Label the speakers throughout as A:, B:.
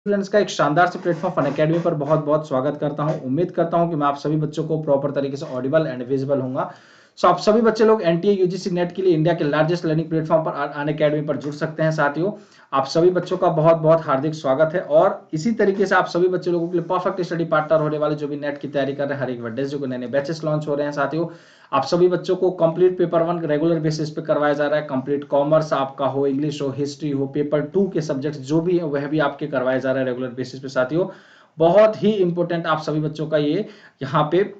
A: Students का एक शानदार से प्लेटफॉर्म फन अकेडमी पर बहुत बहुत स्वागत करता हूं। उम्मीद करता हूं कि मैं आप सभी बच्चों को प्रॉपर तरीके से ऑडिबल एंड विजिबल होऊंगा। सो आप सभी बच्चे लोग एनटीए यूजीसी नेट के लिए इंडिया के लार्जेस्ट लर्निंग प्लेटफॉर्म पर अन अकेडमी पर जुड़ सकते हैं। साथियों, आप सभी बच्चों का बहुत बहुत हार्दिक स्वागत है और इसी तरीके से आप सभी बच्चे लोगों के लिए परफेक्ट स्टडी पार्टनर होने वाले जो भी नेट की तैयारी कर रहे हैं, हर एक वेडनेसडे को नए नए बैचेस लॉन्च हो रहे हैं। साथियों, आप सभी बच्चों को कंप्लीट पेपर 1 रेगुलर बेसिस पे करवाया जा रहा है। कंप्लीट कॉमर्स आपका हो, इंग्लिश हो, हिस्ट्री हो, पेपर 2 के सब्जेक्ट जो भी है वह भी आपके करवाया जा रहा है रेगुलर बेसिस पे। साथियों, बहुत ही इंपॉर्टेंट आप सभी बच्चों का ये यहाँ पे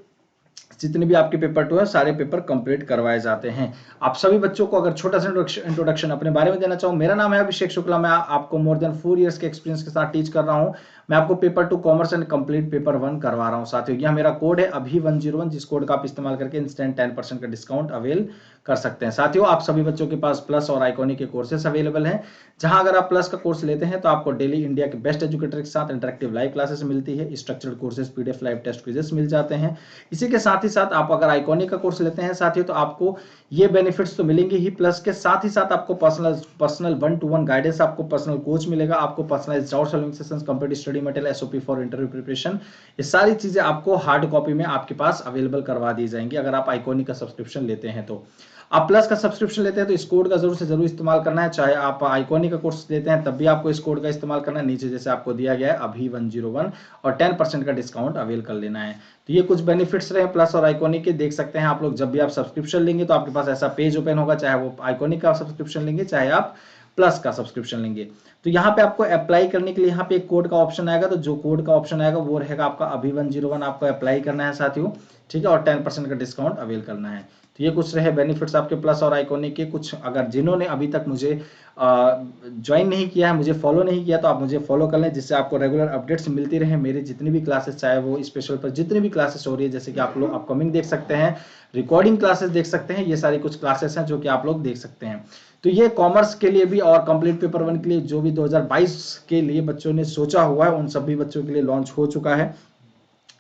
A: जितने भी आपके पेपर 2 है सारे पेपर कंप्लीट करवाए जाते हैं। आप सभी बच्चों को अगर छोटा सा इंट्रोडक्शन अपने बारे में देना चाहूँ, मेरा नाम है अभिषेक शुक्ला। मैं आपको मोर देन 4 इयर्स के एक्सपीरियंस के साथ टीच कर रहा हूँ। मैं आपको paper 2 commerce and complete paper 1 करवा रहा हूँ। साथियों, यह मेरा कोड है अभी 101, जिस कोड का आप इस्तेमाल करके इंस्टेंट 10% का डिस्काउंट अवेल कर सकते हैं। साथियों, आप सभी बच्चों के पास प्लस और आइकॉनिक के कोर्सेस अवेलेबल हैं, जहां अगर आप प्लस का कोर्स लेते हैं तो आपको डेली इंडिया के बेस्ट एजुकेटर के साथ इंटरेक्टिव लाइव क्लासेस मिलती है, structured courses, PDF, live test quizzes मिल जाते हैं। इसी के साथ ही साथ आप अगर आइकॉनिक का कोर्स लेते हैं साथियों, तो आपको ये बेनिफिट्स तो मिलेंगे ही, प्लस के साथ ही साथ आपको पर्सनल 1-to-1 गाइडेंस, आपको पर्सनल कोच मिलेगा, आपको personalised doubt solving sessions, complete study material, SOP for interview preparation, ये सारी चीजें आपको हार्ड कॉपी में आपके पास अवेलेबल करवा दी जाएंगी अगर आप आइकॉनिक का सब्सक्रिप्शन लेते हैं। तो आप प्लस का सब्सक्रिप्शन लेते हैं तो इस कोड का जरूर से जरूर इस्तेमाल करना है। चाहे आप आइकॉनिक का कोर्स लेते हैं तब भी आपको इस कोड का इस्तेमाल करना है। नीचे जैसे आपको दिया गया है अभी 101 और 10% का डिस्काउंट अवेल कर लेना है। तो ये कुछ बेनिफिट्स रहे प्लस और आइकॉनिक के, देख सकते हैं आप लोग। जब भी आप सब्सक्रिप्शन लेंगे तो आपके पास ऐसा पेज ओपन होगा, चाहे वो आइकॉनिक का सब्सक्रिप्शन लेंगे चाहे आप प्लस का सब्सक्रिप्शन लेंगे। तो यहाँ पे आपको अप्लाई करने के लिए यहाँ पे एक कोड का ऑप्शन आएगा, तो जो कोड का ऑप्शन आएगा वो रहेगा आपका अभी 101, आपको अप्लाई करना है साथियों, ठीक है, और 10% का डिस्काउंट अवेल करना है। तो ये कुछ रहे बेनिफिट्स आपके प्लस और आइकॉनिक के। कुछ अगर जिन्होंने अभी तक मुझे ज्वाइन नहीं किया है, मुझे फॉलो नहीं किया, तो आप मुझे फॉलो कर लें, जिससे आपको रेगुलर अपडेट्स मिलती रहे मेरी जितनी भी क्लासेस, चाहे वो स्पेशल पर जितनी भी क्लासेस हो रही है, जैसे कि आप लोग अपकमिंग देख सकते हैं, रिकॉर्डिंग क्लासेस देख सकते हैं, ये सारी कुछ क्लासेस हैं जो कि आप लोग देख सकते हैं। तो ये कॉमर्स के लिए भी और कंप्लीट पेपर 1 के लिए जो भी 2022 के लिए बच्चों ने सोचा हुआ है, उन सभी बच्चों के लिए लॉन्च हो चुका है।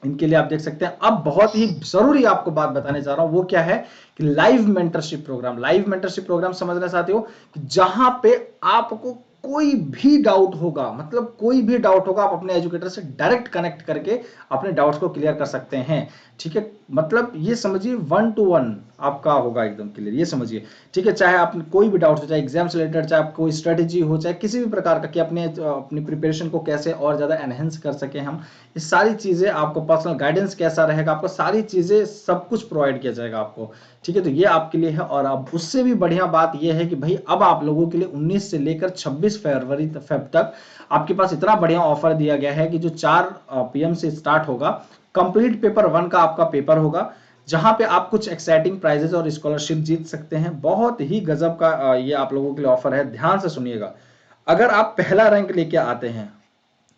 A: इनके लिए आप देख सकते हैं। अब बहुत ही जरूरी आपको बात बताने जा रहा हूं, वो क्या है कि live mentorship program. Live mentorship program समझना चाहते हो कि जहां पे आपको कोई भी डाउट होगा, मतलब कोई भी डाउट होगा, आप अपने एजुकेटर से डायरेक्ट कनेक्ट करके अपने डाउट्स को क्लियर कर सकते हैं। ठीक है, मतलब ये समझिए 1-to-1 आपका होगा एकदम क्लियर, ये समझिए। ठीक है, चाहे आप कोई भी डाउट हो, चाहे एग्जाम से रिलेटेड, चाहे आप कोई स्ट्रेटेजी हो, चाहे किसी भी प्रकार का कि अपनी प्रिपरेशन को कैसे और ज्यादा एनहेंस कर सके हम, ये सारी चीजें आपको, पर्सनल गाइडेंस कैसा रहेगा, आपको सारी चीजें सब कुछ प्रोवाइड किया जाएगा आपको। ठीक है, तो ये आपके लिए है। और अब उससे भी बढ़िया बात ये है कि भाई अब आप लोगों के लिए 19 से लेकर 26 फरवरी फेब तक आपके पास इतना बढ़िया ऑफर दिया गया है कि जो 4 PM से स्टार्ट होगा, कंप्लीट पेपर 1 का आपका पेपर होगा, जहां पे आप कुछ एक्साइटिंग प्राइजेस और स्कॉलरशिप जीत सकते हैं। बहुत ही गजब का ये आप लोगों के लिए ऑफर है, ध्यान से सुनिएगा। अगर आप पहला रैंक लेके आते हैं,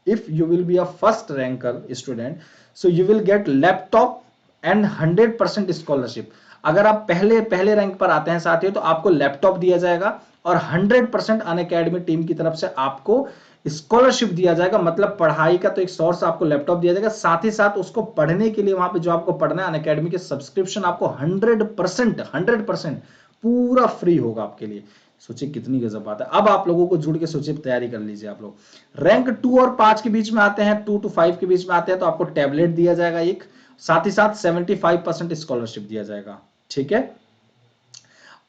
A: if you will be a first ranker student, so you will get laptop and 100% scholarship. अगर आप पहले रैंक पर आते हैं साथियों, तो आपको लैपटॉप दिया जाएगा और 100% अनअकैडमी टीम की तरफ से आपको स्कॉलरशिप दिया जाएगा। मतलब पढ़ाई का तो एक सोर्स आपको लैपटॉप दिया जाएगा, साथ ही साथ उसको पढ़ने के लिए वहां पे जो आपको पढ़ना है अनअकैडमी के सब्सक्रिप्शन आपको 100% पूरा फ्री होगा आपके लिए। सोचिए कितनी गजब बात है। अब आप लोगों को जुड़ के सोचिए, तैयारी कर लीजिए आप लोग। रैंक 2 और 5 के बीच में आते हैं, 2 to 5 के बीच में आते हैं, तो आपको टैबलेट दिया जाएगा एक, साथ ही साथ 75% स्कॉलरशिप दिया जाएगा। ठीक है,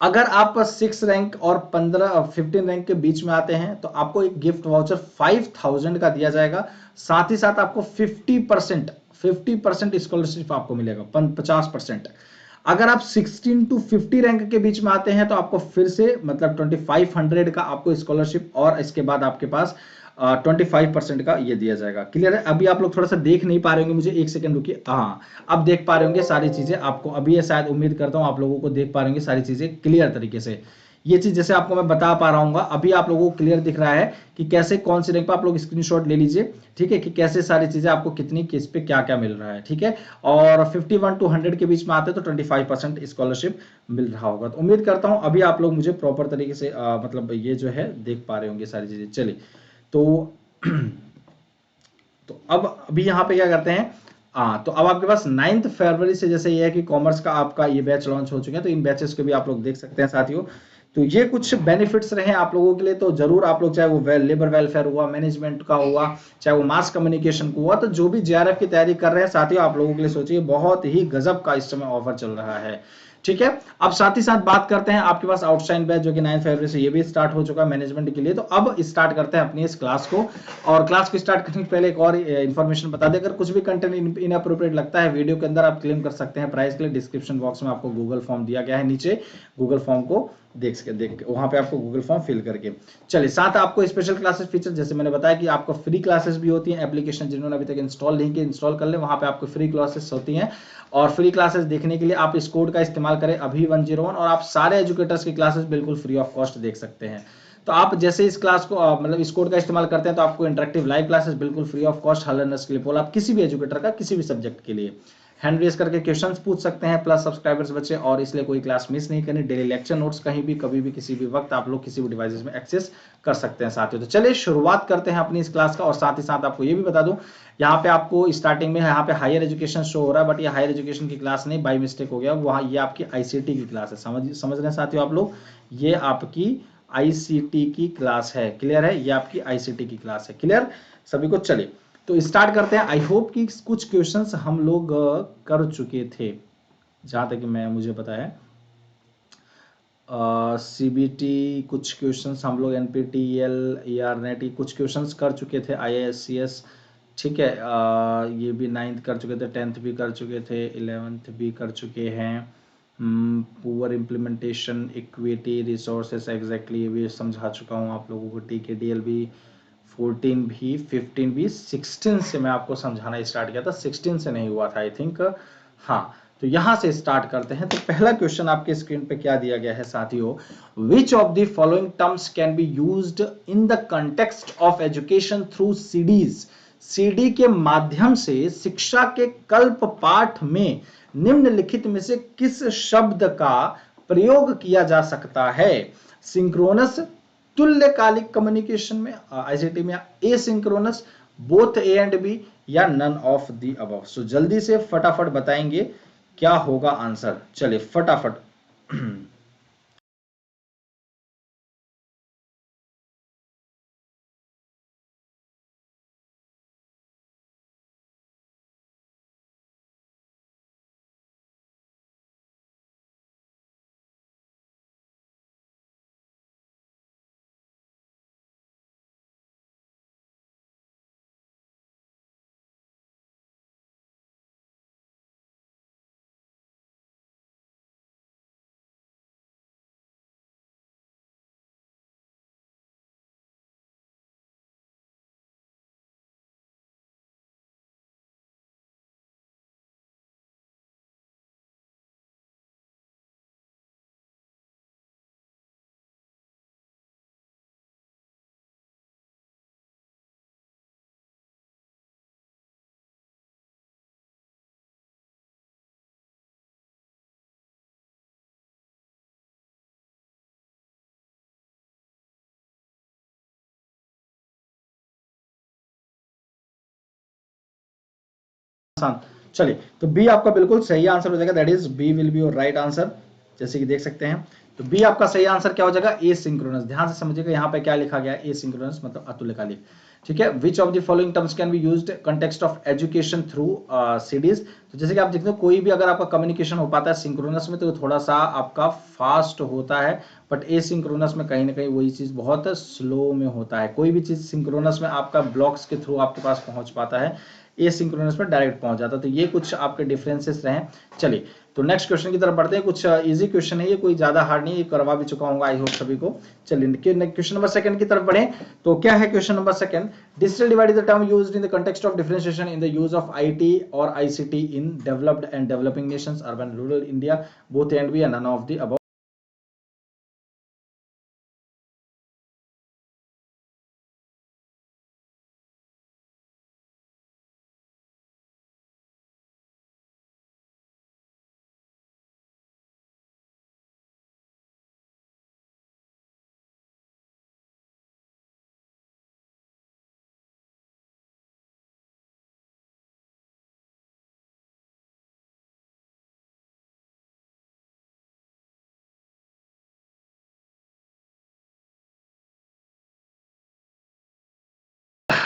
A: अगर आप 6 रैंक और 15 रैंक के बीच में आते हैं, तो आपको एक गिफ्ट वाउचर 5000 का दिया जाएगा। साथ ही साथ आपको 50% स्कॉलरशिप आपको मिलेगा, 50%। अगर आप 16 to 50 रैंक के बीच में आते हैं, तो आपको फिर से मतलब 2500 का आपको स्कॉलरशिप, और इसके बाद आपके पास 25% का ये दिया जाएगा। क्लियर है? अभी आप लोग थोड़ा सा देख नहीं पा रहे होंगे, मुझे एक सेकंड रुकिए। हाँ, अब देख पा रहे होंगे सारी चीजें आपको। अभी ये शायद उम्मीद करता हूँ आप लोगों को देख पा रहे होंगे सारी चीजें क्लियर तरीके से। ये चीज जैसे आपको मैं बता पा रहा हूँ, अभी आप लोगों को क्लियर दिख रहा है कि कैसे कौन सी रैंक पर आप लोग स्क्रीनशॉट ले लीजिए। ठीक है, कि कैसे सारी चीजें आपको कितनी किस पे क्या क्या मिल रहा है। ठीक है, और 51 to 100 के बीच में आते हैं तो 25% स्कॉलरशिप मिल रहा होगा। तो उम्मीद करता हूँ अभी आप लोग मुझे प्रॉपर तरीके से मतलब ये जो है देख पा रहे होंगे सारी चीजें। चलिए, तो तो अब अभी यहाँ पे क्या करते हैं, तो अब आपके पास 9 फरवरी से जैसे ये है कि कॉमर्स का आपका ये बैच लॉन्च हो चुके हैं, तो इन बैचेस को भी आप लोग देख सकते हैं साथियों। तो ये कुछ बेनिफिट्स रहे आप लोगों के लिए, तो जरूर आप लोग, चाहे वो लेबर वेलफेयर हुआ, मैनेजमेंट का हुआ, चाहे वो मास कम्युनिकेशन को हुआ, तो जो भी जेआरएफ की तैयारी कर रहे हैं साथियों, आप लोगों के लिए सोचिए बहुत ही गजब का इस समय ऑफर चल रहा है। ठीक है, अब साथ ही साथ बात करते हैं आपके पास आउटस्टैंड बैच जो कि 9 फरवरी से ये भी स्टार्ट हो चुका है मैनेजमेंट के लिए। तो अब स्टार्ट करते हैं अपनी इस क्लास को, और क्लास को स्टार्ट करने से पहले एक और इन्फॉर्मेशन बता दें, अगर कुछ भी कंटेंट इनअप्रोप्रिएट लगता है वीडियो के अंदर, आप क्लेम कर सकते हैं प्राइस के लिए। डिस्क्रिप्शन बॉक्स में आपको गूगल फॉर्म दिया गया है, नीचे गूगल फॉर्म को देख वहां पे आपको गूगल फॉर्म फिल करके। चलिए, साथ आपको स्पेशल क्लासेस फीचर, जैसे मैंने बताया कि आपको फ्री क्लासेस भी होती हैं। एप्लीकेशन जिन्होंने अभी तक इंस्टॉल नहीं की, इंस्टॉल कर ले, वहां पे आपको फ्री क्लासेस होती हैं। और फ्री क्लासेस देखने के लिए आप इस कोड का इस्तेमाल करें अभी 101, और आप सारे एजुकेटर्स की क्लासेस बिल्कुल फ्री ऑफ कॉस्ट देख सकते हैं। तो आप जैसे इस क्लास को मतलब इस कोड का इस्तेमाल करते हैं, तो आपको इंटरेक्टिव लाइव क्लासेस बिल्कुल free of cost her learners के लिए पोल, आप किसी भी एजुकेटर का किसी भी सब्जेक्ट के लिए हैंड रेस करके क्वेश्चंस पूछ सकते हैं, प्लस सब्सक्राइबर्स बच्चे, और इसलिए कोई क्लास मिस नहीं करनी। डेली लेक्चर नोट्स कहीं भी कभी भी किसी भी वक्त आप लोग किसी भी डिवाइसेस में एक्सेस कर सकते हैं साथियों। तो चलिए शुरुआत करते हैं अपनी इस क्लास का, और साथ ही साथ आपको ये भी बता दूं, यहाँ पे आपको स्टार्टिंग में यहाँ पे हायर एजुकेशन शो हो रहा है, बट ये हायर एजुकेशन की क्लास नहीं, बाई मिस्टेक हो गया वहाँ, ये आपकी आईसीटी की क्लास है। समझ रहे हैं साथियों आप लोग, ये आपकी आईसीटी की क्लास है। क्लियर है, ये आपकी आईसीटी की क्लास है। क्लियर सभी को। चलिए तो स्टार्ट करते हैं। आई होप कि कुछ क्वेश्चंस हम लोग कर चुके थे, जहां तक मैं मुझे पता है। सीबीटी कुछ क्वेश्चंस हम लोग, एनपीटीईएल, ईआरनेट कुछ क्वेश्चंस कर चुके थे, आईएएससीएस। ठीक है, ये भी 9th कर चुके थे, 10th भी कर चुके थे, 11th भी कर चुके हैं। Poor implementation, equity, resources, exactly ये भी समझा चुका हूँ आप लोगों को। टीकेडीएल भी 14 भी, 15 भी, 16 से मैं आपको समझाना स्टार्ट किया था, 16 से नहीं हुआ था आई थिंक। हाँ, तो यहां से स्टार्ट करते हैं। तो पहला क्वेश्चन आपके स्क्रीन पे क्या दिया गया है साथियों, which of the following terms can be used in the context of education through CDs. CD के माध्यम से शिक्षा के कल्प पाठ में निम्नलिखित में से किस शब्द का प्रयोग किया जा सकता है। सिंक्रोनस, तुल्यकालिक कम्युनिकेशन में आईसीटी में, asynchronous, both A and B, या none of the above. So जल्दी से फटाफट बताएंगे क्या होगा आंसर। चलिए फटाफट। चलिए, तो बी आपका बिल्कुल सही आंसर हो जाएगा, that is B will be your right answer, जैसे कि देख सकते हैं। तो बी आपका सही आंसर क्या हो जाएगा, ए सिंक्रोनस। ध्यान से समझिएगा यहाँ पे क्या लिखा गया है, ए सिंक्रोनस मतलब अतुल्यकालिक। ठीक है, which of the following terms can be used context of education through CDs. तो जैसे कि आप देखते हो, कोई भी अगर आपका कम्युनिकेशन हो पाता है सिंक्रोनस में, तो थोड़ा सा आपका फास्ट होता है, बट ए सिंक्रोनस में कहीं ना कहीं वही चीज बहुत स्लो में होता है। कोई भी चीज सिंक्रोनस में आपका ब्लॉक्स के थ्रू आपके पास पहुंच पाता है, एसिंक्रोनस में डायरेक्ट पहुंच जाता है। तो ये कुछ आपके डिफरेंसेस रहे। चलिए, तो नेक्स्ट क्वेश्चन की तरफ बढ़ते हैं। कुछ इजी क्वेश्चन है ये, कोई ज्यादा हार्ड नहीं, ये करवा भी चुका हूँ आई होप सभी को। चलिए क्वेश्चन नंबर सेकंड की तरफ बढ़े। तो क्या है question number second, digital divide is the term used in the context of differentiation in the use of IT और ICT in developed and developing nations, urban rural India, both and B, and none of the above.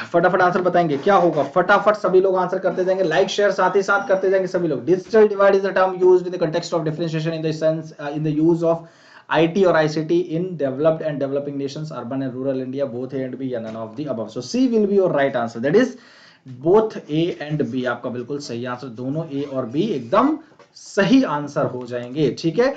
A: फटाफट answer बताएंगे क्या होगा, फटाफट सभी लोग answer करते जाएंगे, लाइक शेयर साथ ही साथ करते जाएंगे सभी लोग। Digital divide is the term used in the context of differentiation in the sense in the use of IT or ICT in developed and developing nations, urban and rural India, both A and B या none of the above. So C will be your right answer. That is both A and B आपका बिल्कुल सही answer, दोनों A और B एकदम सही answer हो जाएंगे। ठीक है,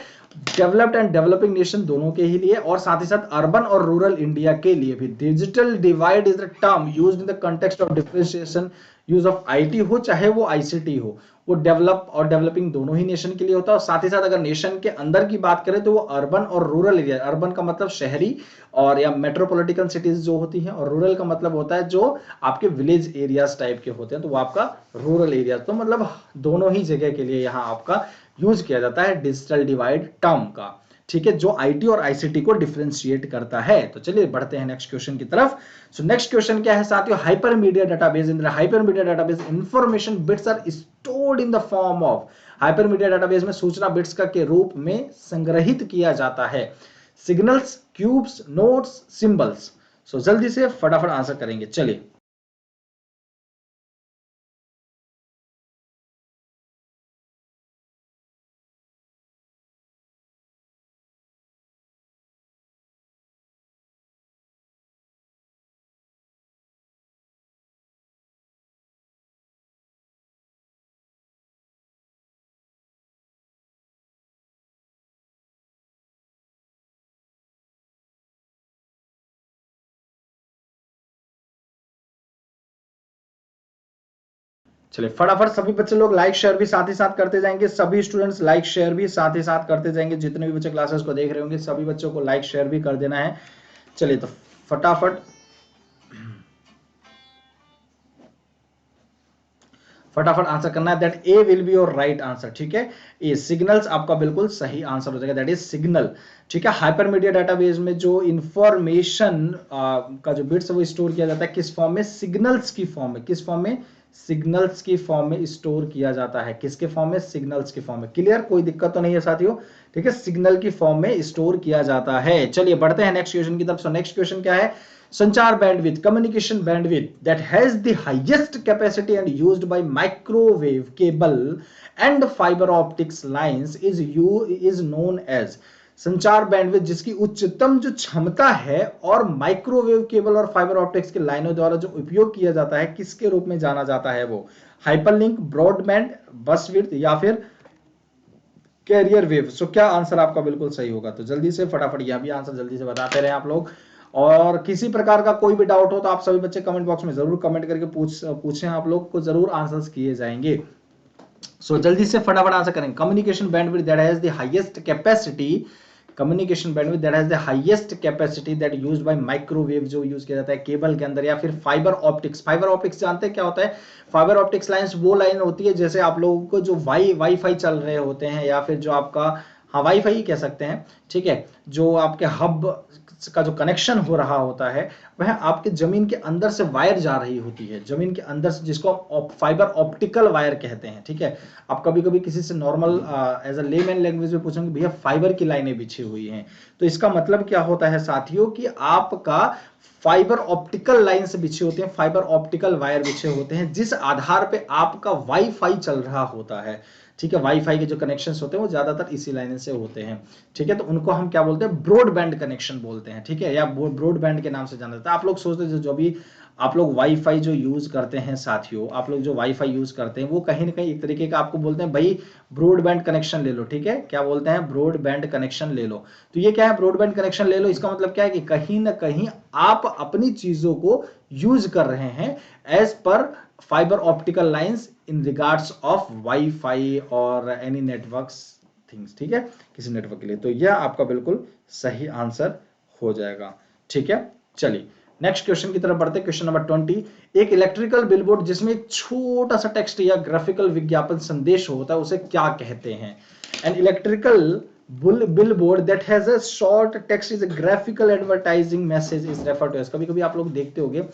A: डेवलप्ड एंड डेवलपिंग नेशन दोनों के ही लिए और साथ ही साथ अर्बन और रूरल इंडिया के लिए भी। Digital divide is the term used in the context of differentiation use of IT हो चाहे वो आईसीटी हो, वो डेवलप और डेवलपिंग दोनों ही नेशन के लिए होता है। और साथ ही साथ अगर नेशन के अंदर की बात करें तो वो अर्बन और रूरल एरिया, अर्बन का मतलब शहरी और या मेट्रोपॉलिटन सिटीज जो होती हैं, और रूरल का मतलब होता है जो आपके विलेज एरियाज टाइप के होते हैं, तो वो आपका रूरल एरिया। तो मतलब दोनों ही जगह के लिए यहाँ आपका यूज किया जाता है डिजिटल डिवाइड टर्म का। ठीक है, जो आईटी और आईसीटी को डिफरेंशिएट करता है। तो चलिए बढ़ते हैं नेक्स्ट क्वेश्चन की तरफ। सो नेक्स्ट क्वेश्चन क्या है साथियों, hypermedia database. In the hypermedia database information bits are stored in the form of, hypermedia database में सूचना बिट्स का के रूप में संग्रहित किया जाता है, सिग्नल्स, क्यूब्स, नोट्स, सिंबल्स। सो जल्दी से फटाफट आंसर करेंगे, चलिए। चलिए फटाफट सभी बच्चे लोग लाइक शेयर भी साथ ही साथ करते जाएंगे, सभी स्टूडेंट्स लाइक शेयर भी साथ ही साथ करते जाएंगे, जितने भी बच्चे क्लासेस को देख रहे होंगे सभी बच्चों को लाइक शेयर भी कर देना है। चलिए तो फटाफट फटाफट आंसर करना है। That A will be your right answer. ठीक है, ए सिग्नल्स आपका बिल्कुल सही आंसर हो जाएगा, दैट इज सिग्नल। ठीक है, हाइपरमीडिया डेटाबेस में जो इंफॉर्मेशन का जो बिट्स है वो स्टोर किया जाता है किस फॉर्म में, सिग्नल्स की फॉर्म में। किस फॉर्म में, सिग्नल्स की फॉर्म में स्टोर किया जाता है। किसके फॉर्म में, सिग्नल्स की फॉर्म में। क्लियर, कोई दिक्कत तो नहीं है साथियों। ठीक है, सिग्नल की फॉर्म में स्टोर किया जाता है। चलिए बढ़ते हैं नेक्स्ट क्वेश्चन की तरफ। नेक्स्ट क्वेश्चन क्या है, संचार bandwidth, communication bandwidth that has the highest capacity and used by microwave cable and fiber optics lines is known as, संचार बैंडविड्थ जिसकी उच्चतम जो क्षमता है और माइक्रोवेव केबल और फाइबर ऑप्टिक्स के लाइनों द्वारा जो उपयोग किया जाता है, किसके रूप में जाना जाता है वो, हाइपरलिंक, ब्रॉडबैंड, बस विड्थ या फिर कैरियर वेव। सो क्या आंसर आपका बिल्कुल सही होगा, तो जल्दी से फटाफट यह भी आंसर जल्दी से बताते रहे आप लोग। और किसी प्रकार का कोई भी डाउट हो तो आप सभी बच्चे कमेंट बॉक्स में जरूर कमेंट करके पूछें, आप लोग को जरूर आंसर्स किए जाएंगे। सो जल्दी से फटाफट आंसर करेंगे। Communication bandwidth that has the highest capacity, communication bandwidth that has the highest capacity that used by microwave, जो यूज किया जाता है केबल के अंदर, या फिर फाइबर ऑप्टिक्स। फाइबर ऑप्टिक्स जानते हैं क्या होता है, फाइबर ऑप्टिक्स लाइंस वो लाइन होती है जैसे आप लोगों को जो वाईफाई चल रहे होते हैं, या फिर जो आपका, हाँ वाईफाई ही कह सकते हैं। ठीक है, जो आपके हब का जो कनेक्शन हो रहा होता है वह आपके जमीन के अंदर से वायर जा रही होती है, जमीन के अंदर से, जिसको आप फाइबर ऑप्टिकल वायर कहते हैं। ठीक है, आप कभी कभी किसी से normal as a layman language में पूछेंगे भैया फाइबर की लाइनें बिछी हुई हैं, तो इसका मतलब क्या होता है साथियों कि आपका फाइबर ऑप्टिकल लाइन से बिछे होते हैं, फाइबर ऑप्टिकल वायर बिछे होते हैं, जिस आधार पे आपका वाईफाई चल रहा होता है। ठीक है, वाईफाई के जो कनेक्शंस होते हैं वो ज्यादातर इसी लाइन से होते हैं। ठीक है, तो उनको हम क्या बोलते हैं, ब्रॉडबैंड कनेक्शन बोलते हैं। ठीक है, या ब्रॉडबैंड के नाम से जाना जाता है। आप लोग सोचते हैं जो भी आप लोग वाईफाई जो यूज करते हैं साथियों, आप लोग जो वाईफाई यूज करते हैं वो कहीं ना कहीं एक तरीके का आपको बोलते हैं भाई ब्रॉडबैंड कनेक्शन ले लो। ठीक है, क्या बोलते हैं, ब्रॉडबैंड कनेक्शन ले लो। तो ये क्या है, ब्रॉडबैंड कनेक्शन ले लो, इसका मतलब क्या है कि कहीं ना कहीं आप अपनी चीजों को यूज कर रहे हैं एज पर fibre optical lines in regards of wifi और एनी नेटवर्क्स थिंग्स। ठीक है, किसी नेटवर्क के लिए। तो यह आपका बिल्कुल सही आंसर हो जाएगा। ठीक है, चलिए नेक्स्ट क्वेश्चन की तरफ बढ़ते हैं। क्वेश्चन नंबर 20, एक इलेक्ट्रिकल बिलबोर्ड जिसमें एक छोटा सा टेक्स्ट या ग्राफिकल विज्ञापन संदेश होता है उसे क्या कहते हैं। An electrical billboard that has a short text is a graphical advertising message is referred to as। कभी कभी आप लोग देखते होंगे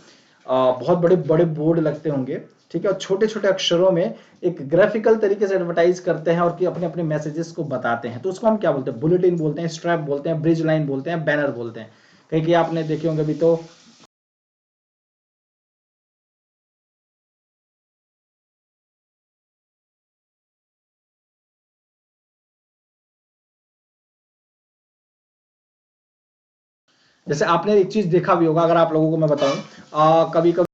A: बहुत बड़े बड़े बोर्ड लगते होंगे, ठीक है, और छोटे छोटे अक्षरों में एक ग्राफिकल तरीके से एडवर्टाइज करते हैं और कि अपने अपने मैसेजेस को बताते हैं, तो उसको हम क्या बोलते हैं, बुलेटिन बोलते हैं, स्ट्रैप बोलते हैं, ब्रिज लाइन बोलते हैं, बैनर बोलते हैं। कहीं कहीं आपने देखे होंगे अभी तो जैसे आपने एक चीज देखा भी होगा, अगर आप लोगों को मैं बताऊं, कभी कभी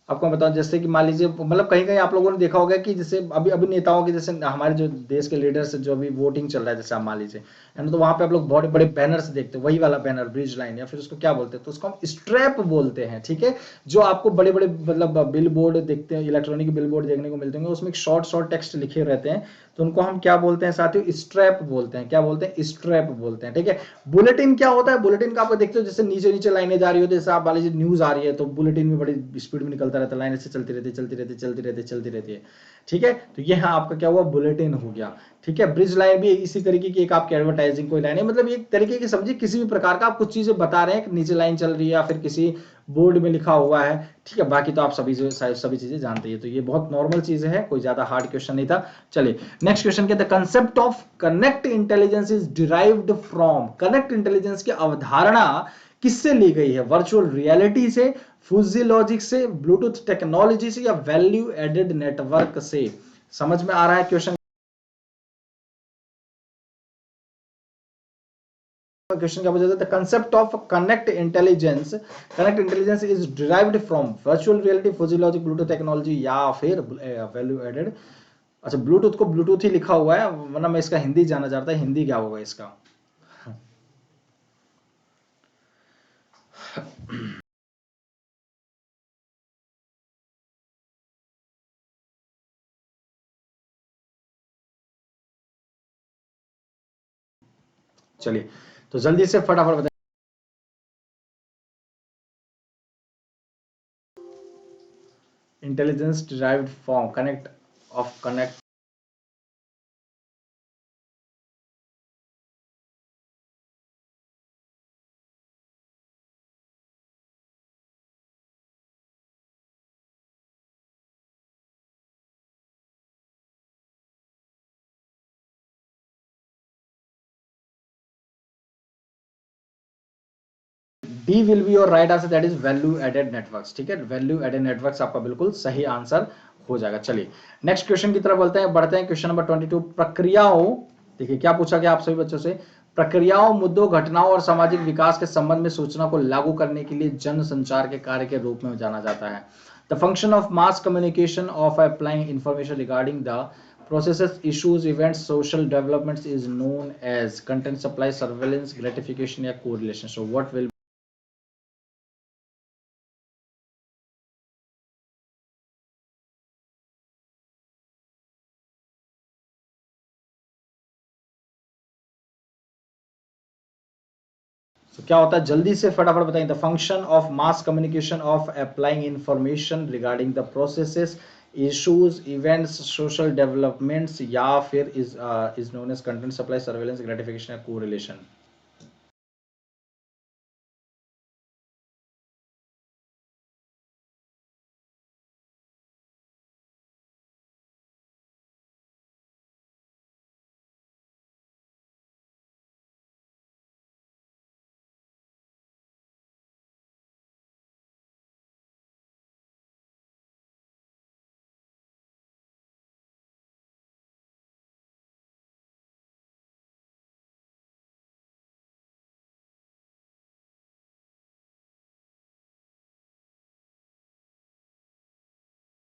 A: आपको मैं बताऊं, जैसे कि मान लीजिए, मतलब कहीं कहीं आप लोगों ने देखा होगा कि जैसे अभी अभी नेताओं के, जैसे हमारे जो देश के लीडर्स जो अभी वोटिंग चल रहा है, जैसे आप मान लीजिए, है ना, तो वहां पे आप लोग बड़े बड़े बैनर्स देखते हैं, वही वाला बैनर, ब्रिज लाइन, या फिर उसको क्या बोलते हैं, तो उसको हम स्ट्रैप बोलते हैं, ठीक है। जो आपको बड़े बड़े मतलब बिल बोर्ड देखते हैं, इलेक्ट्रॉनिक बिल बोर्ड देखने को मिलते होंगे, उसमें शॉर्ट शॉर्ट टेक्स्ट लिखे रहते हैं, तो उनको हम क्या बोलते हैं साथियों, स्ट्रैप बोलते हैं। क्या बोलते हैं? स्ट्रैप बोलते हैं, ठीक है। बुलेटिन क्या होता है? बुलेटिन का आपको देखते हो जैसे नीचे नीचे लाइनें जा रही होती है, जैसे आप मान लीजिए न्यूज आ रही है, तो बुलेटिन में बड़ी स्पीड में निकलता रहता है, लाइन से चलती रहती है, चलती रहती है, चलती रहती है, चलती रहती है, ठीक है। तो ये हाँ आपका क्या हुआ, बुलेटिन हो गया, ठीक है। ब्रिज लाइन भी इसी तरीके की एक आपकी एडवर्टाइजिंग कोई लाइन है, मतलब एक तरीके की समझिए किसी भी प्रकार का आप कुछ चीजें बता रहे हैं, नीचे लाइन चल रही है या फिर किसी बोर्ड में लिखा हुआ है, ठीक है। बाकी तो आप सभी चीजें जानते हैं, तो ये बहुत नॉर्मल चीजें है, कोई ज्यादा हार्ड क्वेश्चन नहीं था। चलिए नेक्स्ट क्वेश्चन, क्या, the concept of connect intelligence is derived from, connect intelligence की अवधारणा किससे ली गई है? वर्चुअल रियलिटी से, फूजी लॉजिक से, ब्लूटूथ टेक्नोलॉजी से, या वैल्यू एडेड नेटवर्क से? समझ में आ रहा है क्वेश्चन? क्वेश्चन क्या पूछा था? The concept of connect intelligence is derived from virtual reality, Fuji logic, Bluetooth technology, या फिर वैल्यू एडेड। अच्छा, ब्लूटूथ को ब्लूटूथ ही लिखा हुआ है, वरना मैं इसका हिंदी जानना चाहता है, हिंदी क्या होगा इसका? चलिए तो जल्दी से फटाफट बताइए। Intelligence derived from connect. D will be your right answer, that is value added networks, ठीक है। वैल्यू एडेड नेटवर्क्स आपका बिल्कुल सही आंसर हो जाएगा। चलिए नेक्स्ट क्वेश्चन की तरफ बढ़ते हैं। क्वेश्चन नंबर 22, प्रक्रियाओं, देखिए क्या पूछा गया आप सभी बच्चों से, प्रक्रियाओं, मुद्दों, घटनाओं और सामाजिक विकास के संबंध में सूचना को लागू करने के लिए जन संचार के कार्य के रूप में जाना जाता है। The function of mass communication of applying information regarding the processes, issues, events, social developments is known as content supply, surveillance, gratification, या correlation. So what will, तो क्या होता है, जल्दी से फटाफट बताएं। The function of mass communication of applying information regarding the processes, issues, events, social developments, या फिर is known as content supply, surveillance, gratification, या कोरिलेशन।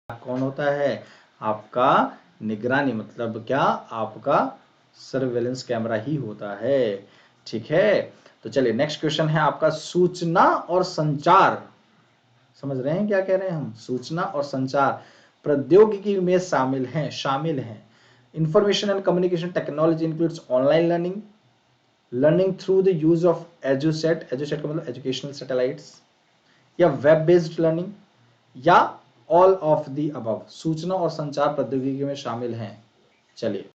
A: कौन होता है? आपका निगरानी, मतलब क्या, आपका सर्वेलेंस कैमरा ही होता है, ठीक है। तो चलिए नेक्स्ट क्वेश्चन है आपका, सूचना और संचार, समझ रहे हैं क्या कह रहे हैं हम? सूचना और संचार प्रौद्योगिकी में शामिल हैं। Information and communication technology includes online learning, learning through the use of Edusat, Edusat का मतलब एजुकेशनल सैटेलाइट्स, या वेब बेस्ड लर्निंग, या ऑल ऑफ द अबव। सूचना और संचार प्रौद्योगिकी में शामिल हैं। चलिए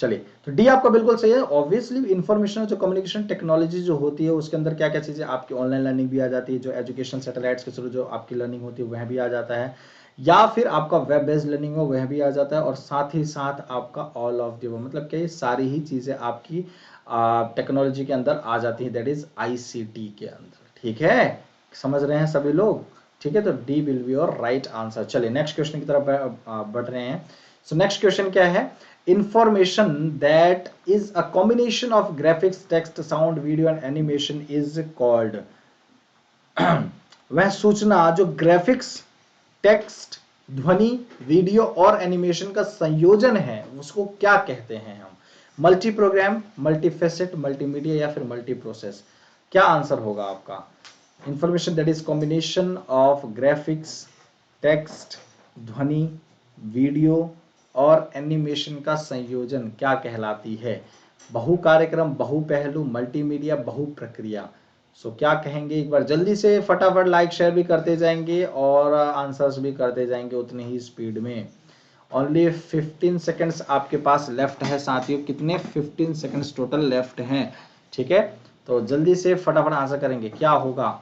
A: चलिए, तो डी आपका बिल्कुल सही है। ऑब्वियसली इंफॉर्मेशन जो कम्युनिकेशन टेक्नोलॉजी जो होती है उसके अंदर क्या क्या चीजें आपकी ऑनलाइन लर्निंग भी आ जाती है, जो एजुकेशन सैटेलाइट्स के थ्रू जो आपकी लर्निंग होती है वह भी आ जाता है, या फिर आपका वेब बेस्ड लर्निंग हो वह भी आ जाता है, और साथ ही साथ आपका ऑल ऑफ द मतलब क्या, सारी ही चीजें आपकी टेक्नोलॉजी के अंदर आ जाती है, दैट इज आईसीटी के अंदर। ठीक है, समझ रहे हैं सभी लोग? ठीक है, तो D will be your right answer. चलिए नेक्स्ट क्वेश्चन की तरफ बढ़ रहे हैं। सो नेक्स्ट क्वेश्चन क्या है? information that is a combination of graphics, text, sound, video and animation is called वह सूचना जो ग्राफिक्स, टेक्स्ट, ध्वनि, वीडियो और एनिमेशन का संयोजन है उसको क्या कहते हैं हम? Multi programme, multi facet, multimedia या फिर मल्टी प्रोसेस? क्या आंसर होगा आपका? Information that is combination of graphics, text, ध्वनि, वीडियो और एनिमेशन का संयोजन क्या कहलाती है? बहु कार्यक्रम, बहु पहलू, मल्टीमीडिया, बहु प्रक्रिया? सो क्या कहेंगे? एक बार जल्दी से फटाफट लाइक शेयर भी करते जाएंगे और आंसर्स भी करते जाएंगे उतनी ही स्पीड में। ओनली 15 सेकंड्स आपके पास लेफ्ट है साथियों। कितने? 15 सेकंड्स टोटल लेफ्ट हैं। ठीक है, तो जल्दी से फटाफट आंसर करेंगे। क्या होगा?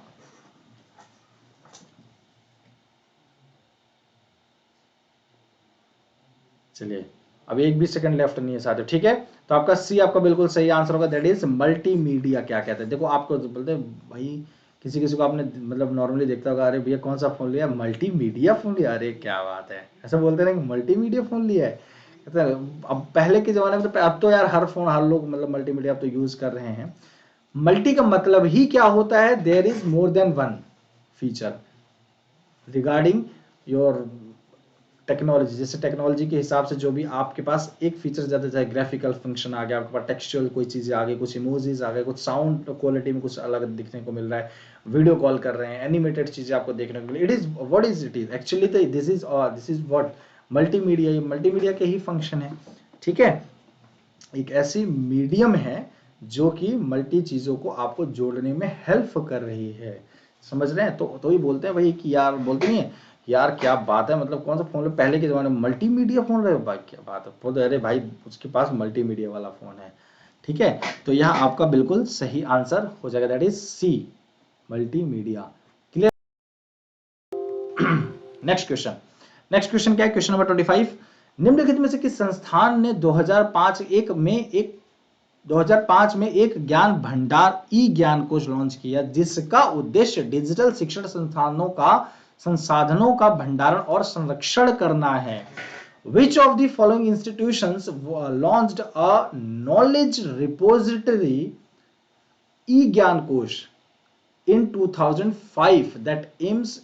A: चलिए, अब एक भी सेकंड लेफ्ट नहीं है साथियों। ठीक है, तो आपका सी आपका बिल्कुल सही आंसर होगा, दैट इज मल्टीमीडिया। क्या कहते हैं? देखो आपको बोलते हैं भाई, किसी किसी को आपने मतलब नॉर्मली देखता होगा, अरे भैया कौन सा फोन लिया? मल्टीमीडिया फोन लिया। अरे क्या बात है, ऐसा बोलते हैं मल्टीमीडिया फोन लिया है। कहते हैं अब पहले के जमाने में तो, अब तो यार हर फोन हर लोग मतलब मल्टीमीडिया अब तो यूज कर रहे हैं। मल्टी का मतलब ही क्या होता है? There is more than one feature regarding your technology. जैसे टेक्नोलॉजी के हिसाब से जो भी आपके पास एक फीचर ज्यादा, चाहे ग्राफिकल फंक्शन आ गया आपके पास, टेक्सचुअल कोई चीजें आ गई, कुछ इमोजीज आ गए, कुछ साउंड क्वालिटी में कुछ अलग दिखने को मिल रहा है, वीडियो कॉल कर रहे हैं, एनिमेटेड चीजें आपको देखने को मिल, it is what is it is actually, तो दिस इज व्हाट मल्टीमीडिया। ये मल्टीमीडिया के ही फंक्शन है। ठीक है, एक ऐसी मीडियम है जो कि मल्टी चीजों को आपको जोड़ने में हेल्प कर रही है। समझ रहे हैं? तो ही बोलते हैं भाई कि यार, बोलते नहीं है यार क्या बात है, मतलब कौन सा फोन? पहले के जमाने में मल्टीमीडिया फोन रहे भाई, क्या बात है, बोलते अरे भाई उसके पास मल्टीमीडिया वाला फोन है। ठीक है, तो यहाँ आपका बिल्कुल सही आंसर हो जाएगा, that is C, multimedia. Clear? Next question. Next question क्या है? Question number 25। निम्नलिखित में से किस संस्थान ने 2005 में एक ज्ञान भंडार ई ज्ञान कोश लॉन्च किया, जिसका उद्देश्य डिजिटल शिक्षण संसाधनों का भंडारण और संरक्षण करना है? Which of the following institutions launched a knowledge repository e-Gyankosh in 2005 that aims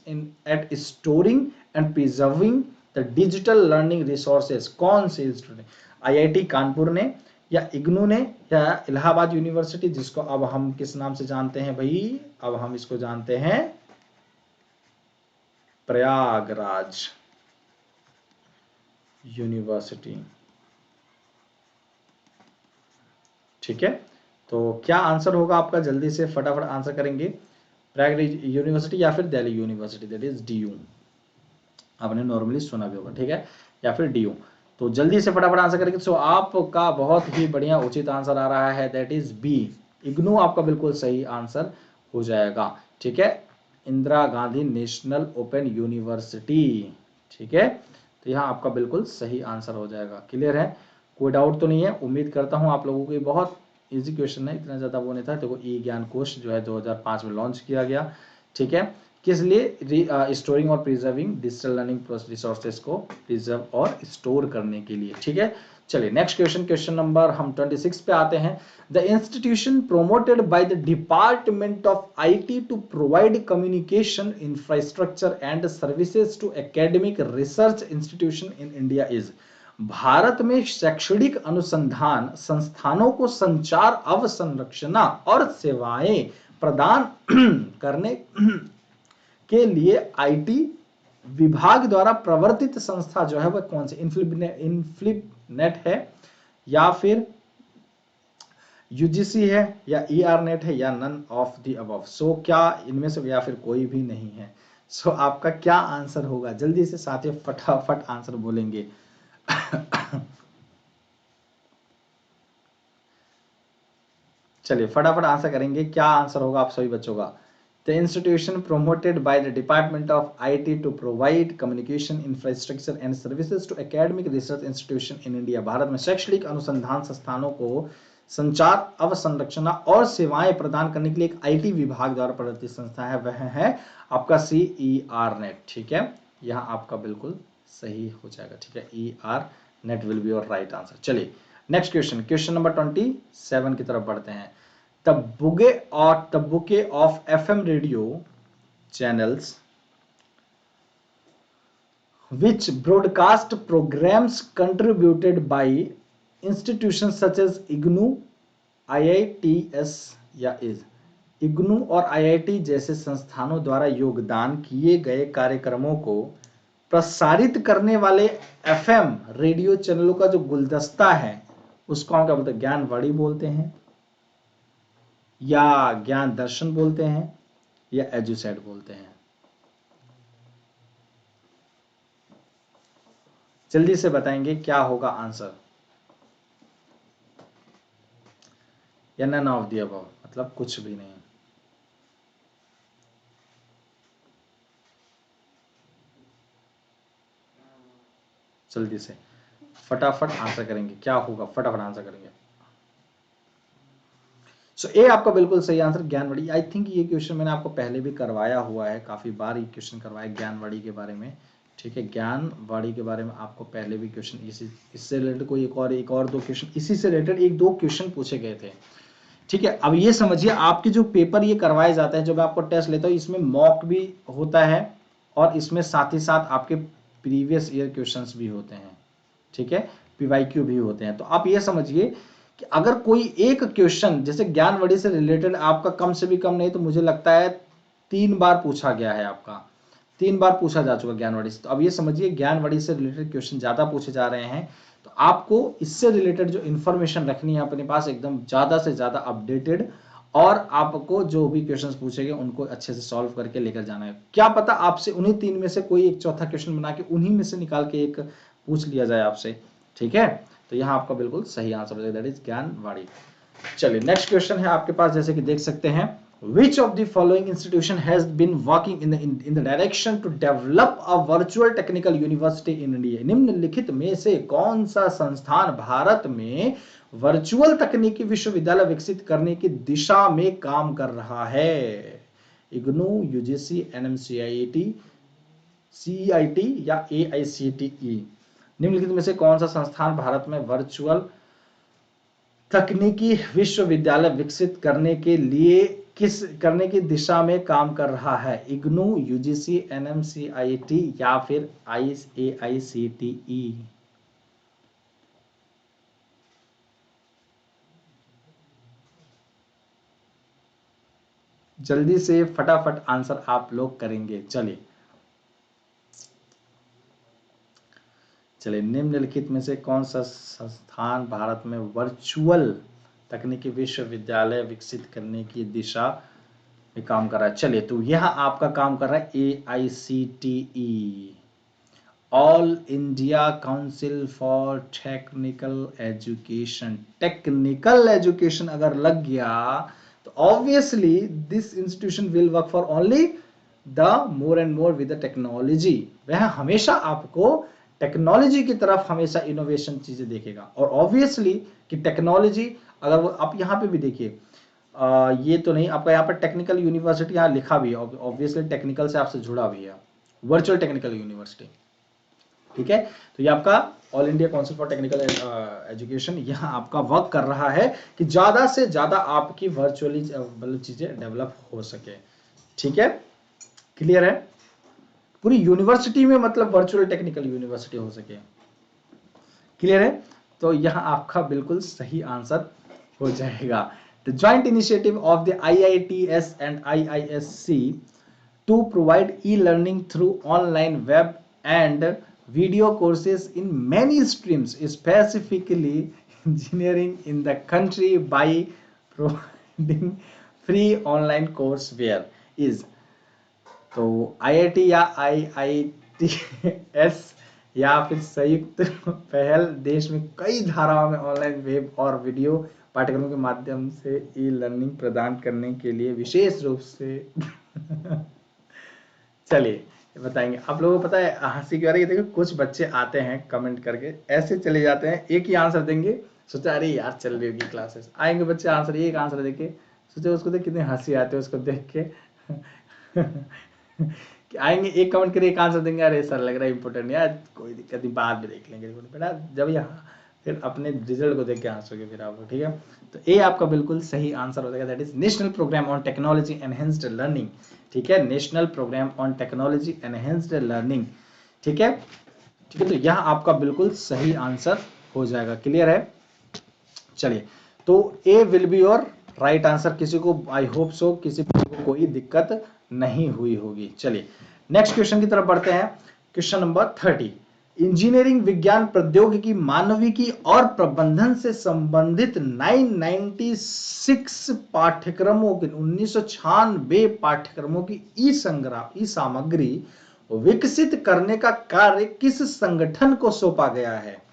A: at storing and preserving the digital learning resources? कौन से इंस्टीट्यूट? आईआईटी कानपुर ने, या इग्नू ने, या इलाहाबाद यूनिवर्सिटी, जिसको अब हम किस नाम से जानते हैं भाई? अब हम इसको जानते हैं प्रयागराज यूनिवर्सिटी। ठीक है, तो क्या आंसर होगा आपका? जल्दी से फटाफट आंसर करेंगे। प्रयागराज यूनिवर्सिटी या फिर Delhi university, that is DU. आपने नॉर्मली सुना भी होगा। ठीक है, या फिर डीयू। तो जल्दी से फटाफट आंसर करेंगे। सो आपका बहुत ही बढ़िया उचित आंसर आ रहा है, दैट इज बी, इग्नू आपका बिल्कुल सही आंसर हो जाएगा। ठीक है, Indira Gandhi national open university. ठीक है, तो यहाँ आपका बिल्कुल सही आंसर हो जाएगा। क्लियर है? कोई डाउट तो नहीं है? उम्मीद करता हूँ आप लोगों को बहुत इजी क्वेश्चन है, इतना ज़्यादा वो नहीं था। देखो ई ज्ञान कोश जो है 2005 में लॉन्च किया गया। ठीक है, किस लिए? स्टोरिंग और प्रिजर्विंग डिजिटल लर्निंग रिसोर्सेज को प्रिजर्व और स्टोर करने के लिए। ठीक है, चलिए नेक्स्ट क्वेश्चन, क्वेश्चन नंबर हम 26 पे आते हैं। The institution promoted by the department of IT to provide communication infrastructure and services to academic research institution in India is? भारत में शैक्षणिक अनुसंधान संस्थानों को संचार अवसंरचना और सेवाएं प्रदान करने के लिए आईटी विभाग द्वारा प्रवर्तित संस्था जो है वह कौन सी? इन्फ्लिनेट है, या फिर यूजीसी है, या ईआरनेट है, या नन ऑफ द अबव? सो क्या इनमें से या फिर कोई भी नहीं है? सो आपका क्या आंसर होगा? जल्दी से साथियों फटाफट आंसर बोलेंगे। चलिए फटाफट आंसर करेंगे, क्या आंसर होगा आप सभी बच्चों का। The institution promoted by the department of IT to provide communication infrastructure and services to academic research institution in India. भारत में शैक्षणिक अनुसंधान संस्थानों को संचार अवसंरचना और सेवाएं प्रदान करने के लिए एक आईटी विभाग द्वारा प्रवर्तित संस्था है, वह है आपका CER नेट। ठीक है, यहाँ आपका बिल्कुल सही हो जाएगा। ठीक है, ER net will be your right answer. चलिए नेक्स्ट क्वेश्चन, क्वेश्चन नंबर 27 की तरफ बढ़ते हैं। The bouquet of FM radio channels which broadcast programs contributed by institutions such as IGNOU, IITS या IGNOU और IIT जैसे संस्थानों द्वारा योगदान किए गए कार्यक्रमों को प्रसारित करने वाले FM रेडियो चैनलों का जो गुलदस्ता है उसको हम क्या बोलते हैं, ज्ञानवाणी बोलते हैं, या ज्ञान दर्शन बोलते हैं, या एजुसेट बोलते हैं। जल्दी से बताएंगे क्या होगा आंसर, या नन ऑफ द अबव, मतलब कुछ भी नहीं। जल्दी से फटाफट आंसर करेंगे, क्या होगा, फटाफट आंसर करेंगे। सो ए आपका बिल्कुल सही आंसर, ज्ञानवाणी। आई थिंक ये क्वेश्चन मैंने आपको पहले भी करवाया हुआ है, काफी बार ये क्वेश्चन करवाया ज्ञानवाणी के बारे में। ठीक है, ज्ञानवाणी के बारे में आपको पहले भी क्वेश्चन इससे रिलेटेड कोई एक और दो क्वेश्चन इसी से रिलेटेड एक दो क्वेश्चन पूछे गए थे। ठीक है, अब ये समझिए आपके जो पेपर ये करवाए जाता है, जब आपको टेस्ट लेता हूँ, इसमें मॉक भी होता है और इसमें साथ ही साथ आपके प्रीवियस ईयर क्वेश्चंस भी होते हैं। ठीक है, PYQ भी होते हैं। तो आप ये समझिए कि अगर कोई एक क्वेश्चन जैसे ज्ञानवाणी से रिलेटेड आपका कम से भी कम नहीं तो मुझे लगता है 3 बार पूछा गया है, आपका 3 बार पूछा जा चुका ज्ञानवाणी से, तो अब ये समझिए ज्ञानवाणी से रिलेटेड क्वेश्चन ज्यादा पूछे जा रहे हैं। तो आपको इससे रिलेटेड जो इन्फॉर्मेशन रखनी है अपने पास एकदम ज्यादा से ज्यादा अपडेटेड, और आपको जो भी क्वेश्चंस पूछेंगे उनको अच्छे से सॉल्व करके लेकर जाना है। क्या पता आपसे उन्हीं 3 में से कोई एक चौथा क्वेश्चन बना के उन्हीं में से निकाल के एक पूछ लिया जाए आपसे। ठीक है, तो यहाँ आपका बिल्कुल सही आंसर है, दैट इज ज्ञानवाणी। चलिए नेक्स्ट क्वेश्चन है आपके पास, जैसे कि देख सकते हैं, which of the following institution has been working in the direction to develop a virtual technical university in India? निम्नलिखित में से कौन सा संस्थान भारत में वर्चुअल तकनीकी विश्वविद्यालय विकसित करने की दिशा में काम कर रहा है? इग्नू, UGC, NMCIT, CEIT या AICTE? निम्नलिखित में से कौन सा संस्थान भारत में वर्चुअल तकनीकी विश्वविद्यालय विकसित करने के लिए करने की दिशा में काम कर रहा है? इग्नू, UGC, NMCIT या फिर AICTE? जल्दी से फटाफट आंसर आप लोग करेंगे। चलिए निम्नलिखित में से कौन सा संस्थान भारत में वर्चुअल तकनीकी विश्वविद्यालय विकसित करने की दिशा में काम कर रहा है? चलिए, तो यह आपका काम कर रहा है AICTE, all India council for technical education. Technical education अगर लग गया तो obviously this institution will work for only the more and more with the technology. वह हमेशा आपको टेक्नोलॉजी की तरफ हमेशा इनोवेशन चीजें देखेगा, और ऑब्वियसली कि टेक्नोलॉजी अगर वो आप यहाँ पे भी देखिए, ये तो नहीं आपका, यहाँ पर टेक्निकल यूनिवर्सिटी यहाँ लिखा भी है, ऑब्वियसली टेक्निकल से आपसे जुड़ा भी है, वर्चुअल टेक्निकल यूनिवर्सिटी। ठीक है, तो ये आपका all India council for technical education यहाँ आपका वर्क कर रहा है कि ज्यादा से ज्यादा आपकी वर्चुअली मतलब चीजें डेवलप हो सके। ठीक है, क्लियर है? पूरी यूनिवर्सिटी में मतलब वर्चुअल टेक्निकल यूनिवर्सिटी हो सके। क्लियर है? तो यहाँ आपका बिल्कुल सही आंसर हो जाएगा। The joint initiative of the IITS and IISc to provide e-learning through online web and video courses in many streams, specifically engineering in the country by providing free online courseware is। तो IIT या IITS या फिर संयुक्त पहल देश में कई धाराओं में ऑनलाइन वेब और वीडियो पाठ्यक्रमों के माध्यम से ई लर्निंग प्रदान करने के लिए विशेष रूप से चलिए बताएंगे। आप लोगों को पता है हंसी की बात है, देखो कुछ बच्चे आते हैं कमेंट करके ऐसे चले जाते हैं, एक ही आंसर देंगे, सोचा अरे यार चल रही होगी क्लासेस, आएंगे बच्चे आंसर एक आंसर देके, सोचे उसको देख कितनी हंसी आती है उसको देख के कि आएंगे एक कमेंट करिए एक आंसर देंगे, अरे सर लग रहा है इंपॉर्टेंट यार, कोई दिक्कत नहीं बाद में देख लेंगे बेटा, जब यहाँ फिर अपने रिजल्ट को देख के हंसोगे फिर आप, ठीक है। तो ए आपका बिल्कुल सही आंसर हो जाएगा, that is national programme on technology enhanced learning, ठीक है, national programme on technology enhanced learning, ठीक है, ठीक है। तो यह आपका बिल्कुल सही आंसर हो जाएगा, क्लियर है। चलिए तो A will be your right answer, किसी को आई होप सो किसी को कोई दिक्कत नहीं हुई होगी। चलिए नेक्स्ट क्वेश्चन की तरफ बढ़ते हैं, क्वेश्चन नंबर 30। इंजीनियरिंग विज्ञान प्रौद्योगिकी मानविकी और प्रबंधन से संबंधित 996 पाठ्यक्रमों के 1996 पाठ्यक्रमों की ई सामग्री विकसित करने का कार्य किस संगठन को सौंपा गया है?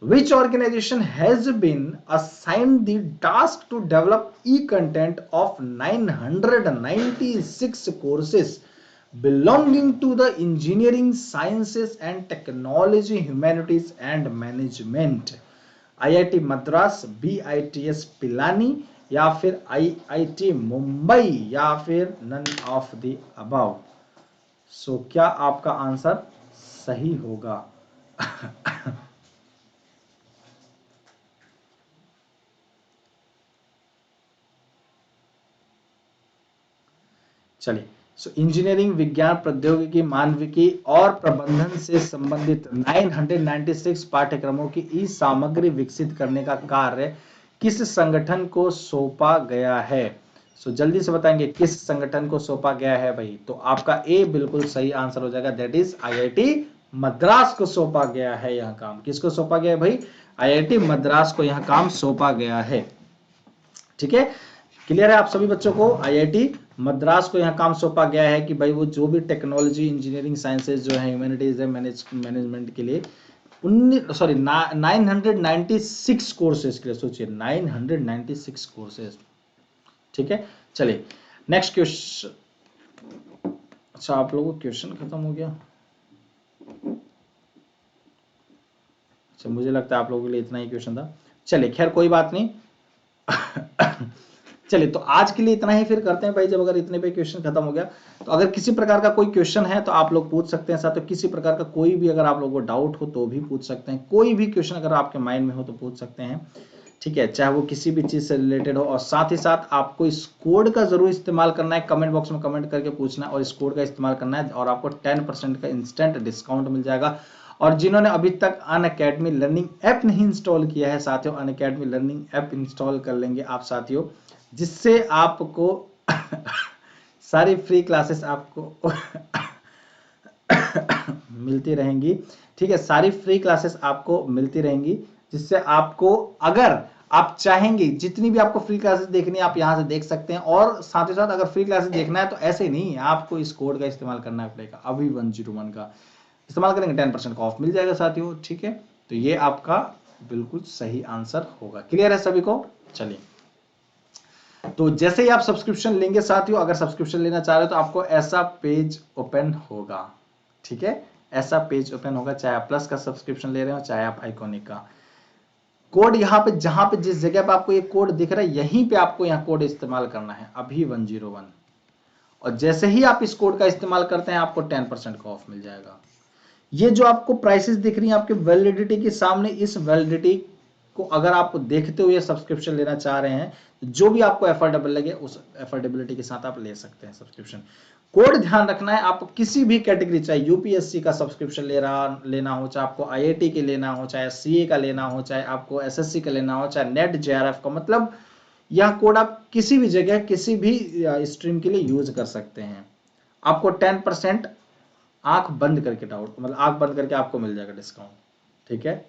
A: Which organization has been assigned the task to develop e-content of 996 courses belonging to the engineering, sciences and technology, humanities and management? IIT Madras, BITS Pilani या फिर IIT मुंबई या फिर none of the above? So क्या आपका answer सही होगा? चलिए सो engineering विज्ञान प्रौद्योगिकी मानविकी और प्रबंधन से संबंधित 996 पाठ्यक्रमों की ई सामग्री विकसित करने का कार्य किस संगठन को सौंपा गया है? सो जल्दी से बताएंगे किस संगठन को सौंपा गया है भाई, तो आपका ए बिल्कुल सही आंसर हो जाएगा, दैट इज IIT मद्रास को सौंपा गया है यह काम। किसको सौंपा गया है भाई? IIT मद्रास को यह काम सौंपा गया है, ठीक है, क्लियर है आप सभी बच्चों को? IIT मद्रास को यहाँ काम सौंपा गया है कि भाई वो जो भी टेक्नोलॉजी, इंजीनियरिंग, साइंसेज जो है, ह्यूमैनिटीज है, मैनेजमेंट के लिए 996 कोर्सेज के लिए, सोचिए 996 कोर्सेज, ठीक है। चलिए नेक्स्ट क्वेश्चन। अच्छा आप लोगों को क्वेश्चन खत्म हो गया? अच्छा मुझे लगता है आप लोगों के लिए इतना ही क्वेश्चन था। चलिए खैर कोई बात नहीं चलिए तो आज के लिए इतना ही, फिर करते हैं भाई जब अगर इतने पे क्वेश्चन खत्म हो गया तो अगर किसी प्रकार का कोई क्वेश्चन है तो आप लोग पूछ सकते हैं, साथ तो किसी प्रकार का कोई भी अगर आप लोगों को डाउट हो तो भी पूछ सकते हैं, कोई भी क्वेश्चन अगर आपके माइंड में हो तो पूछ सकते हैं, ठीक है, चाहे वो किसी भी चीज से रिलेटेड हो। और साथ ही साथ आपको इस कोड का जरूर इस्तेमाल करना है, कमेंट बॉक्स में कमेंट करके पूछना है और इस कोड का इस्तेमाल करना है और आपको 10% का इंस्टेंट डिस्काउंट मिल जाएगा। और जिन्होंने अभी तक अनअकैडमी लर्निंग ऐप नहीं इंस्टॉल किया है साथियों, अनअकैडमी लर्निंग ऐप इंस्टॉल कर लेंगे आप साथियों, जिससे आपको सारी फ्री क्लासेस आपको मिलती रहेंगी, ठीक है, सारी फ्री क्लासेस आपको मिलती रहेंगी, जिससे आपको अगर आप चाहेंगे जितनी भी आपको फ्री क्लासेस देखनी है आप यहां से देख सकते हैं। और साथ ही साथ अगर फ्री क्लासेस देखना है तो ऐसे ही नहीं, आपको इस कोड का इस्तेमाल करना पड़ेगा, अभी 101 का इस्तेमाल करेंगे 10% का ऑफ मिल जाएगा साथियों, ठीक है। तो ये आपका बिल्कुल सही आंसर होगा, क्लियर है सभी को? चलिए तो जैसे ही आप सब्सक्रिप्शन लेंगे साथियों, अगर सब्सक्रिप्शन लेना चाह रहे हो तो आपको ऐसा पेज ओपन होगा, ठीक है, ऐसा पेज ओपन होगा, चाहे आप प्लस का सब्सक्रिप्शन ले रहे हो चाहे आप आइकॉनिक का। कोड यहाँ पे जहां पे जिस जगह पे आपको ये कोड दिख रहा है यहीं पे आपको यहाँ कोड इस्तेमाल करना है, अभी 101, और जैसे ही आप इस कोड का इस्तेमाल करते हैं आपको 10% का ऑफ मिल जाएगा। ये जो आपको प्राइसेस दिख रही हैं आपके वैलिडिटी के सामने, इस वैलिडिटी को अगर आप देखते हुए सब्सक्रिप्शन लेना चाह रहे हैं, जो भी आपको एफोर्डेबल लगे उस एफोर्डेबिलिटी के साथ आप ले सकते हैं सब्सक्रिप्शन। कोड ध्यान रखना है, आप किसी भी कैटेगरी, चाहे यूपीएससी का सब्सक्रिप्शन लेना हो, चाहे आपको आईआईटी के लेना हो, चाहे सीए का लेना हो, चाहे आपको एसएससी का लेना हो, चाहे नेट जेआरएफ का, मतलब यह कोड आप किसी भी जगह किसी भी स्ट्रीम के लिए यूज कर सकते हैं। आपको 10% आंख बंद करके डाउट, मतलब आंख बंद करके आपको मिल जाएगा डिस्काउंट, ठीक है,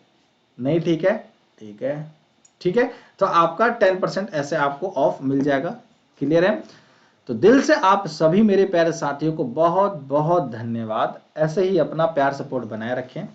A: नहीं ठीक है, ठीक है, ठीक है, तो आपका 10% ऐसे आपको ऑफ मिल जाएगा, क्लियर है। तो दिल से आप सभी मेरे प्यारे साथियों को बहुत बहुत धन्यवाद, ऐसे ही अपना प्यार सपोर्ट बनाए रखें,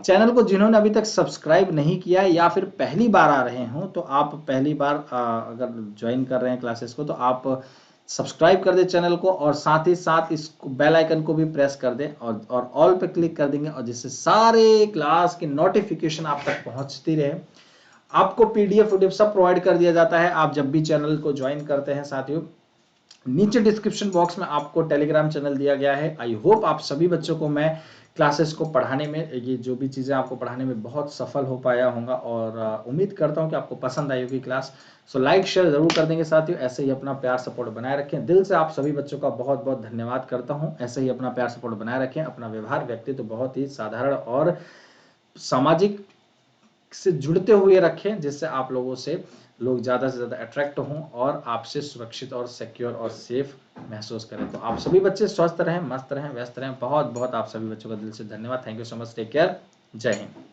A: चैनल को जिन्होंने अभी तक सब्सक्राइब नहीं किया है या फिर पहली बार आ रहे हो, तो आप पहली बार अगर ज्वाइन कर रहे हैं क्लासेस को, तो आप सब्सक्राइब कर दें चैनल को और साथ ही साथ इस बेल आइकन को भी प्रेस कर दें और ऑल पे क्लिक कर देंगे, और जिससे सारे क्लास की नोटिफिकेशन आप तक पहुंचती रहे। आपको पीडीएफ सब प्रोवाइड कर दिया जाता है आप जब भी चैनल को ज्वाइन करते हैं। साथियों, नीचे डिस्क्रिप्शन बॉक्स में आपको टेलीग्राम चैनल दिया गया है। आई होप आप सभी बच्चों को मैं क्लासेस को पढ़ाने में, ये जो भी चीज़ें आपको पढ़ाने में बहुत सफल हो पाया होगा, और उम्मीद करता हूं कि आपको पसंद आई होगी क्लास। सो लाइक शेयर जरूर कर देंगे साथियों। ऐसे ही अपना प्यार सपोर्ट बनाए रखें। दिल से आप सभी बच्चों का बहुत बहुत धन्यवाद करता हूं। ऐसे ही अपना प्यार सपोर्ट बनाए रखें। अपना व्यवहार व्यक्तित्व बहुत ही साधारण और सामाजिक से जुड़ते हुए रखें, जिससे आप लोगों से लोग ज़्यादा से ज़्यादा अट्रैक्ट हों और आपसे सुरक्षित और सिक्योर और सेफ महसूस करें। तो आप सभी बच्चे स्वस्थ रहें, मस्त रहें, व्यस्त रहें। बहुत बहुत आप सभी बच्चों का दिल से धन्यवाद। Thank you so much. Take care. जय हिंद।